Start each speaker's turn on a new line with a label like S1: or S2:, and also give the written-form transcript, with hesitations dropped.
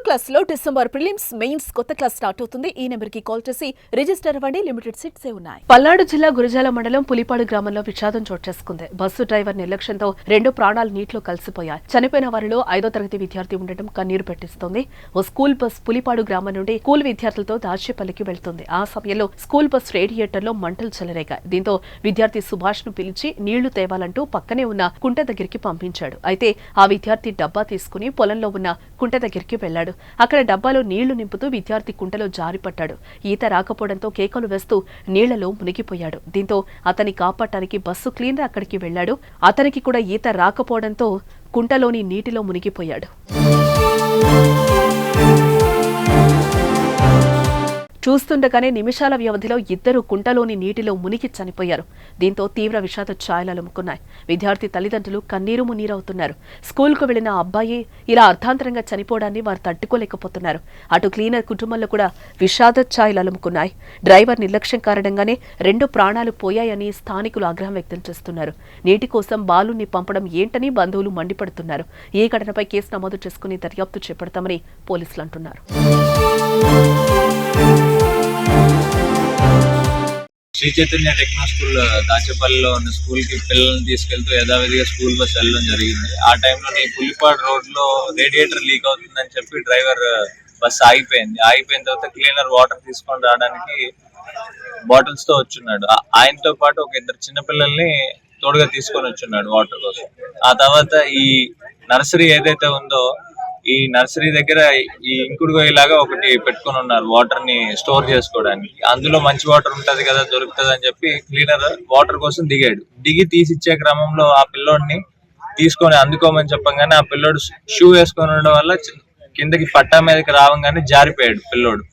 S1: Class లో December prelims mains కొత్త class start అవుతుంది. ఈ నెంబర్ కి కాల్ చేసి రిజిస్టర్ అవ్వండి. లిమిటెడ్ సీట్సే ఉన్నాయి. పల్నాడు జిల్లా గురజాల మండలం పులిపాడు గ్రామంలో విషాదం చోటు చేసుకుంది. బస్సు డ్రైవర్ నిర్లక్ష్యంతో 2 ప్రాణాలు నీటిలో కలిసిపోయాయి. చనిపోయిన వారిలో 5వ తరగతి విద్యార్థి ఉండటం కన్నీరు పెట్టిస్తోంది. ఓ స్కూల్ బస్ పులిపాడు గ్రామం నుండి స్కూల్ విద్యార్థులతో దాచేపల్లికి వెళ్తుంది. ఆ సమయంలో స్కూల్ బస్ రేడియేటర్ లో మంటలు చెలరేగాయి. దీంతో విద్యార్థి సుభాష్ ను పిలిచి నీళ్లు తేవాలంటూ పక్కనే ఉన్న కుంట దగ్గరికి పంపించాడు. అయితే ఆ విద్యార్థి డబ్బా తీసుకుని పొలంలో ఉన్న కుంట దగ్గరికి వెళ్లాడు. అక్కడ డబ్బాలో నీళ్లు నింపుతూ విద్యార్థి కుంటలో జారిపడ్డాడు. ఈత రాకపోవడంతో కేకలు వేస్తూ నీళ్లలో మునిగిపోయాడు. దీంతో అతన్ని కాపాడటానికి బస్సు క్లీనర్ అక్కడికి వెళ్లాడు. అతనికి కూడా ఈత రాకపోవడంతో కుంటలోని నీటిలో మునిగిపోయాడు. చూస్తుండగానే నిమిషాల వ్యవధిలో ఇద్దరు కుంటలోని నీటిలో మునిగి చనిపోయారు. దీంతో తీవ్ర విషాద ఛాయలు అలుముకున్నాయి. విద్యార్థి తల్లిదండ్రులు కన్నీరు మున్నీరవుతున్నారు. స్కూల్కు వెళ్లిన అబ్బాయి ఇలా అర్థాంతరంగా చనిపోవడాన్ని వారు తట్టుకోలేకపోతున్నారు. అటు క్లీనర్ కుటుంబంలో కూడా విషాద ఛాయలు అలుముకున్నాయి. డ్రైవర్ నిర్లక్ష్యం కారణంగానే 2 ప్రాణాలు పోయాయని స్థానికులు ఆగ్రహం వ్యక్తం చేస్తున్నారు. నీటి కోసం బాలుని పంపడం ఏంటని బంధువులు మండిపడుతున్నారు. ఈ ఘటనపై కేసు నమోదు చేసుకుని దర్యాప్తు చేపడతామని పోలీసులు అంటున్నారు.
S2: శ్రీ చైతన్య టెక్నో స్కూల్ దాచేపల్లిలో ఉన్న స్కూల్ కి పిల్లల్ని తీసుకెళ్తూ యథావిధిగా స్కూల్ బస్ వెళ్ళడం జరిగింది. ఆ టైంలో పుల్లిపాడు రోడ్ లో రేడియేటర్ లీక్ అవుతుందని చెప్పి డ్రైవర్ బస్ ఆగిపోయింది. ఆగిపోయిన తర్వాత క్లీనర్ వాటర్ తీసుకొని రావడానికి బాటిల్స్ తో వచ్చున్నాడు. ఆయనతో పాటు ఒక 2 చిన్నపిల్లల్ని తోడుగా తీసుకొని వచ్చున్నాడు వాటర్ కోసం. ఆ తర్వాత ఈ నర్సరీ ఏదైతే ఉందో ఈ నర్సరీ దగ్గర ఈ ఇంకుడు గొయ్యిలాగా ఒకటి పెట్టుకుని ఉన్నారు వాటర్ ని స్టోర్ చేసుకోవడానికి. అందులో మంచి వాటర్ ఉంటది కదా, దొరుకుతుంది అని చెప్పి క్లీనర్ వాటర్ కోసం దిగాడు. దిగి తీసిచ్చే క్రమంలో ఆ పిల్లోడిని తీసుకొని అందుకోమని చెప్పగానే ఆ పిల్లోడు షూ వేసుకొని ఉండడం వల్ల కిందకి పట్టా మీదకి రావంగానే జారిపోయాడు పిల్లోడు.